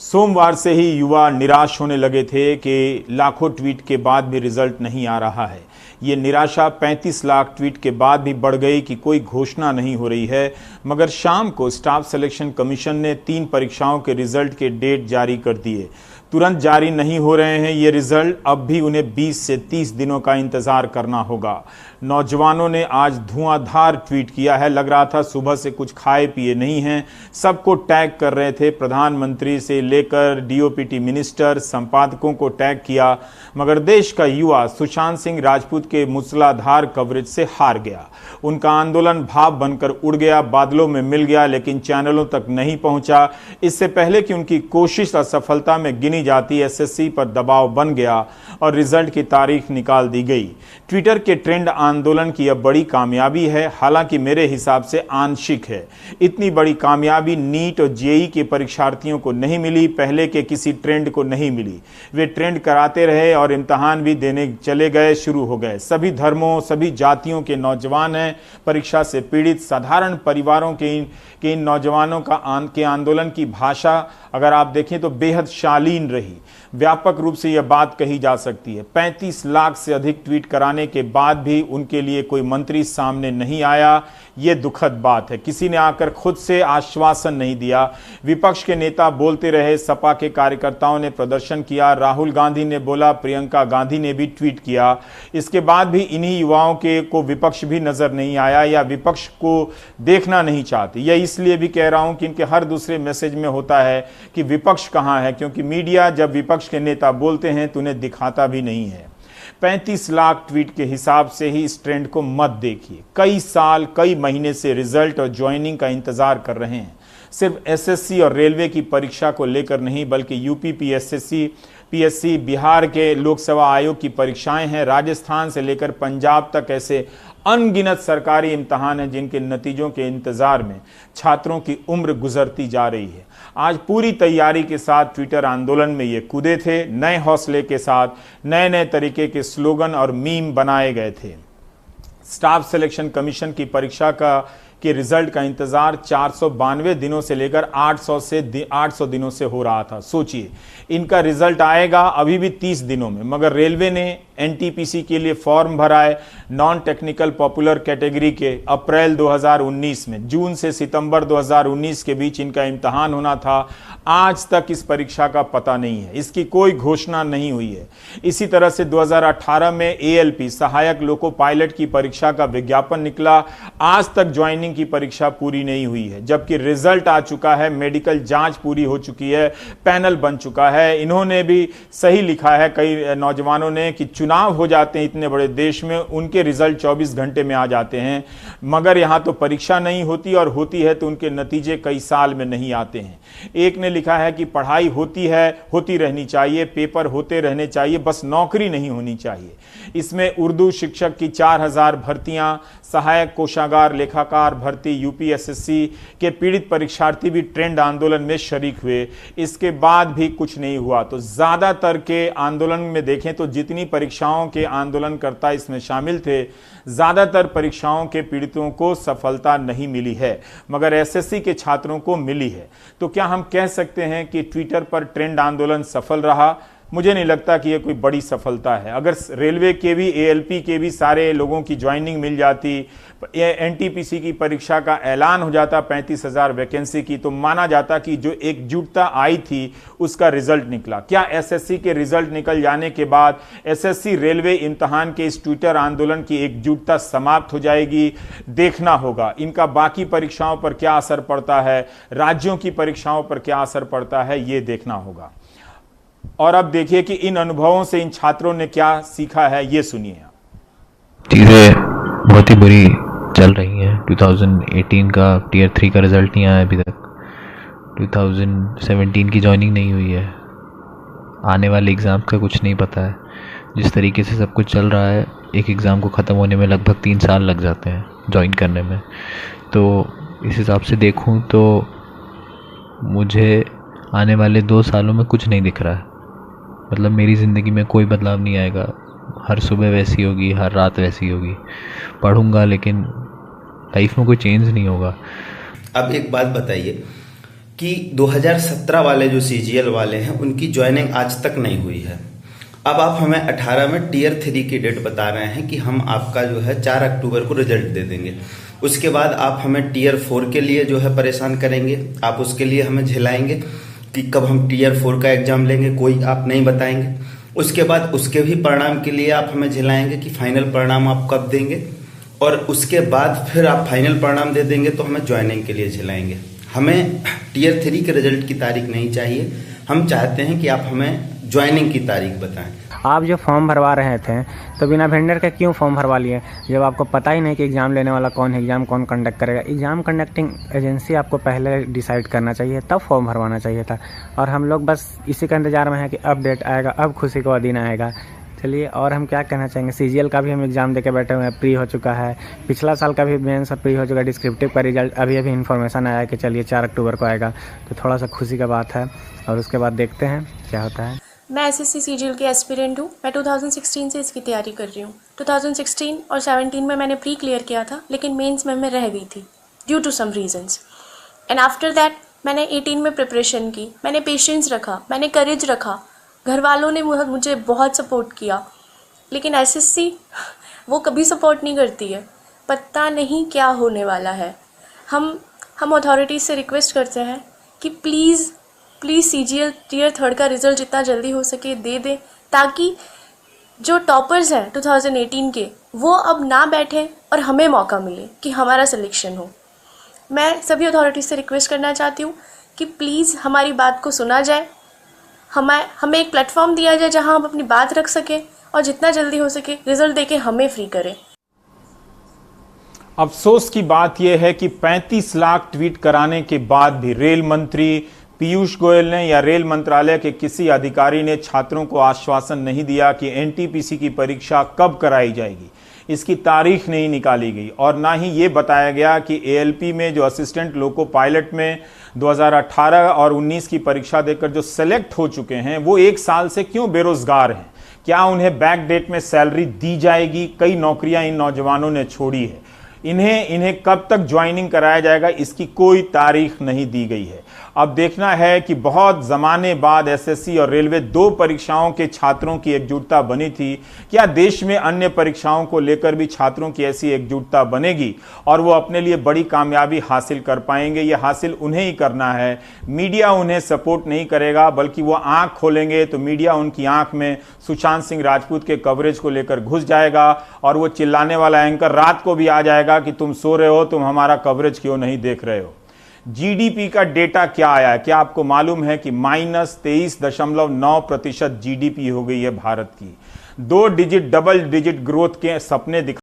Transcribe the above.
सोमवार से ही युवा निराश होने लगे थे कि लाखों ट्वीट के बाद भी रिजल्ट नहीं आ रहा है। ये निराशा 35 लाख ट्वीट के बाद भी बढ़ गई कि कोई घोषणा नहीं हो रही है। मगर शाम को स्टाफ सिलेक्शन कमीशन ने 3 परीक्षाओं के रिजल्ट के डेट जारी कर दिए। तुरंत जारी नहीं हो रहे हैं ये रिजल्ट, अब भी उन्हें 20 से 30 दिनों का इंतजार करना होगा। नौजवानों ने आज धुआंधार ट्वीट किया है। लग रहा था सुबह से कुछ खाए पिए नहीं हैं। सबको टैग कर रहे थे, प्रधानमंत्री से लेकर डीओपीटी मिनिस्टर, संपादकों को टैग किया। मगर देश का युवा सुशांत सिंह राजपूत के मूसलाधार कवरेज से हार गया। उनका आंदोलन भाप बनकर उड़ गया, बादलों में मिल गया, लेकिन चैनलों तक नहीं पहुंचा। इससे पहले कि उनकी कोशिश असफलता में गिनी जाती, एसएससी पर दबाव बन गया और रिजल्ट की तारीख निकाल दी गई। ट्विटर के ट्रेंड आंदोलन की यह बड़ी कामयाबी है, हालांकि मेरे हिसाब से आंशिक है। इतनी बड़ी कामयाबी नीट और जेईई के परीक्षार्थियों को नहीं मिली, पहले के किसी ट्रेंड को नहीं मिली। वे ट्रेंड कराते रहे और इम्तहान भी देने चले गए, शुरू हो गए। सभी धर्मों, सभी जातियों के नौजवान हैं परीक्षा से पीड़ित। साधारण परिवारों के इन नौजवानों के आंदोलन की भाषा अगर आप देखें तो बेहद शालीन रही। व्यापक रूप से यह बात कही जा सकती है। 35 लाख से अधिक ट्वीट कराने के बाद भी उनके लिए कोई मंत्री सामने नहीं आया, ये दुखद बात है। किसी ने आकर खुद से आश्वासन नहीं दिया। विपक्ष के नेता बोलते रहे, सपा के कार्यकर्ताओं ने प्रदर्शन किया, राहुल गांधी ने बोला, प्रियंका गांधी ने भी ट्वीट किया। इसके बाद भी इन्हीं युवाओं को विपक्ष भी नजर नहीं आया या विपक्ष को देखना नहीं चाहते। यह इसलिए भी कह रहा हूं कि इनके हर दूसरे मैसेज में होता है कि विपक्ष कहां है, क्योंकि मीडिया जब विपक्ष के नेता बोलते हैं तो उन्हें दिखाता भी नहीं है। 35 लाख ट्वीट के हिसाब से ही इस ट्रेंड को मत देखिए। कई साल, कई महीने से रिजल्ट और ज्वाइनिंग का इंतजार कर रहे हैं। सिर्फ एसएससी और रेलवे की परीक्षा को लेकर नहीं, बल्कि यूपी पीएससी, बिहार के लोकसेवा आयोग की परीक्षाएं हैं, राजस्थान से लेकर पंजाब तक ऐसे अनगिनत सरकारी इम्तहान हैं जिनके नतीजों के इंतजार में छात्रों की उम्र गुजरती जा रही है। आज पूरी तैयारी के साथ ट्विटर आंदोलन में ये कूदे थे। नए हौसले के साथ नए नए तरीके के स्लोगन और मीम बनाए गए थे। स्टाफ सिलेक्शन कमीशन की परीक्षा के रिजल्ट का इंतजार 492 दिनों से लेकर 800 दिनों से हो रहा था। सोचिए, इनका रिजल्ट आएगा अभी भी 30 दिनों में। मगर रेलवे ने एनटीपीसी के लिए फॉर्म भरा है नॉन टेक्निकल पॉपुलर कैटेगरी के अप्रैल 2019 में। जून से सितंबर 2019 के बीच इनका इम्तहान होना था। आज तक इस परीक्षा का पता नहीं है, इसकी कोई घोषणा नहीं हुई है। इसी तरह से 2018 में एएलपी सहायक लोको पायलट की परीक्षा का विज्ञापन निकला। आज तक ज्वाइनिंग की परीक्षा पूरी नहीं हुई है, जबकि रिजल्ट आ चुका है, मेडिकल जांच पूरी हो चुकी है, पैनल बन चुका है। इन्होंने भी सही लिखा है कई नौजवानों ने कि चुनाव हो जाते हैं इतने बड़े देश में, उनके रिजल्ट 24 घंटे में आ जाते हैं। मगर यहां तो परीक्षा नहीं होती, और होती है तो उनके नतीजे कई साल में नहीं आते हैं। एक ने लिखा है कि पढ़ाई होती रहनी चाहिए, पेपर होते रहने चाहिए, बस नौकरी नहीं होनी चाहिए। इसमें उर्दू शिक्षक की 4000 भर्तियां, सहायक कोषागार लेखाकार भर्ती, यूपीएसएससी के पीड़ित परीक्षार्थी भी ट्रेंड आंदोलन में शरीक हुए। इसके बाद भी कुछ नहीं हुआ। तो ज्यादातर के आंदोलन में देखें तो जितनी परीक्षाओं के आंदोलनकर्ता इसमें शामिल थे, ज्यादातर परीक्षाओं के पीड़ितों को सफलता नहीं मिली है, मगर एसएससी के छात्रों को मिली है। तो क्या हम कह सकते हैं कि ट्विटर पर ट्रेंड आंदोलन सफल रहा? मुझे नहीं लगता कि यह कोई बड़ी सफलता है। अगर रेलवे के भी, एएलपी के भी सारे लोगों की ज्वाइनिंग मिल जाती, एनटीपीसी की परीक्षा का ऐलान हो जाता 35,000 वैकेंसी की, तो माना जाता कि जो एकजुटता आई थी उसका रिजल्ट निकला। क्या एसएससी के रिजल्ट निकल जाने के बाद एसएससी रेलवे इम्तहान के इस ट्विटर आंदोलन की एकजुटता समाप्त हो जाएगी? देखना होगा। इनका बाकी परीक्षाओं पर क्या असर पड़ता है, राज्यों की परीक्षाओं पर क्या असर पड़ता है, ये देखना होगा। और अब देखिए कि इन अनुभवों से इन छात्रों ने क्या सीखा है, ये सुनिए। चीज़ें बहुत ही बुरी चल रही हैं। 2018 का टीयर 3 का रिज़ल्ट नहीं आया अभी तक। 2017 की जॉइनिंग नहीं हुई है। आने वाले एग्ज़ाम का कुछ नहीं पता है। जिस तरीके से सब कुछ चल रहा है, एक एग्ज़ाम को ख़त्म होने में लगभग 3 साल लग जाते हैं जॉइन करने में। तो इस हिसाब से देखूं तो मुझे आने वाले 2 सालों में कुछ नहीं दिख रहा है। मतलब मेरी ज़िंदगी में कोई बदलाव नहीं आएगा। हर सुबह वैसी होगी, हर रात वैसी होगी। पढ़ूंगा लेकिन लाइफ में कोई चेंज नहीं होगा। अब एक बात बताइए कि 2017 वाले जो सीजीएल वाले हैं उनकी ज्वाइनिंग आज तक नहीं हुई है। अब आप हमें 18 में टियर 3 की डेट बता रहे हैं कि हम आपका जो है 4 अक्टूबर को रिजल्ट दे देंगे। उसके बाद आप हमें टियर 4 के लिए जो है परेशान करेंगे, आप उसके लिए हमें झिलाएंगे कि कब हम टियर 4 का एग्जाम लेंगे, कोई आप नहीं बताएंगे। उसके बाद उसके भी परिणाम के लिए आप हमें झिलाएंगे कि फाइनल परिणाम आप कब देंगे, और उसके बाद फिर आप फाइनल परिणाम दे देंगे तो हमें ज्वाइनिंग के लिए झिलाएंगे। हमें टियर 3 के रिजल्ट की तारीख नहीं चाहिए, हम चाहते हैं कि आप हमें ज्वाइनिंग की तारीख बताएं। आप जो फॉर्म भरवा रहे थे तो बिना वेंडर का क्यों फॉर्म भरवा लिए, जब आपको पता ही नहीं कि एग्ज़ाम लेने वाला कौन है, एग्ज़ाम कौन कंडक्ट करेगा। एग्ज़ाम कंडक्टिंग एजेंसी आपको पहले डिसाइड करना चाहिए, तब फॉर्म भरवाना चाहिए था। और हम लोग बस इसी का इंतज़ार में है कि अब डेट आएगा, अब खुशी का दिन आएगा। चलिए, और हम क्या कहना चाहेंगे, सीजीएल का भी हम एग्ज़ाम देके बैठे हुए हैं, प्री हो चुका है। पिछला साल का भी मेंस प्री हो चुका है, डिस्क्रिप्टिव का रिजल्ट अभी इन्फॉर्मेशन आया कि चलिए 4 अक्टूबर को आएगा, तो थोड़ा सा खुशी का बात है। और उसके बाद देखते हैं क्या होता है। मैं एसएससी सीजीएल की एस्पिरेंट हूँ। मैं 2016 से इसकी तैयारी कर रही हूँ। 2016 और 17 में मैंने प्री क्लियर किया था, लेकिन मेंस में मैं रह गई थी due to some reasons. And after that मैंने 18 में प्रिपरेशन की, मैंने पेशेंस रखा, मैंने करेज रखा, घर वालों ने मुझे बहुत सपोर्ट किया। लेकिन एसएससी वो कभी सपोर्ट नहीं करती है, पता नहीं क्या होने वाला है। हम अथॉरिटीज़ से रिक्वेस्ट करते हैं कि प्लीज़ सीजीएल टियर 3 का रिज़ल्ट जितना जल्दी हो सके दे दें, ताकि जो टॉपर्स हैं 2018 के वो अब ना बैठें और हमें मौका मिले कि हमारा सिलेक्शन हो। मैं सभी अथॉरिटीज़ से रिक्वेस्ट करना चाहती हूँ कि प्लीज़ हमारी बात को सुना जाए, हमें एक प्लेटफॉर्म दिया जाए जहाँ हम अपनी बात रख सकें, और जितना जल्दी हो सके रिज़ल्ट देके हमें फ्री करें। अफसोस की बात यह है कि 35 लाख ट्वीट कराने के बाद भी रेल मंत्री पीयूष गोयल ने या रेल मंत्रालय के किसी अधिकारी ने छात्रों को आश्वासन नहीं दिया कि एनटीपीसी की परीक्षा कब कराई जाएगी। इसकी तारीख नहीं निकाली गई, और ना ही ये बताया गया कि एएलपी में जो असिस्टेंट लोको पायलट में 2018 और 19 की परीक्षा देकर जो सेलेक्ट हो चुके हैं वो 1 साल से क्यों बेरोजगार हैं। क्या उन्हें बैक डेट में सैलरी दी जाएगी? कई नौकरियां इन नौजवानों ने छोड़ी है। इन्हें कब तक ज्वाइनिंग कराया जाएगा, इसकी कोई तारीख नहीं दी गई है। अब देखना है कि बहुत ज़माने बाद एसएससी और रेलवे 2 परीक्षाओं के छात्रों की एकजुटता बनी थी, क्या देश में अन्य परीक्षाओं को लेकर भी छात्रों की ऐसी एकजुटता बनेगी और वो अपने लिए बड़ी कामयाबी हासिल कर पाएंगे? ये हासिल उन्हें ही करना है। मीडिया उन्हें सपोर्ट नहीं करेगा, बल्कि वो आंख खोलेंगे तो मीडिया उनकी आंख में सुशांत सिंह राजपूत के कवरेज को लेकर घुस जाएगा, और वो चिल्लाने वाला एंकर रात को भी आ जाएगा कि तुम सो रहे हो, तुम हमारा कवरेज क्यों नहीं देख रहे हो। जीडीपी का डेटा क्या आया है? क्या आपको मालूम है कि -23.9% जीडीपी हो गई है भारत की। 2 डिजिट डबल डिजिट ग्रोथ के सपने दिखा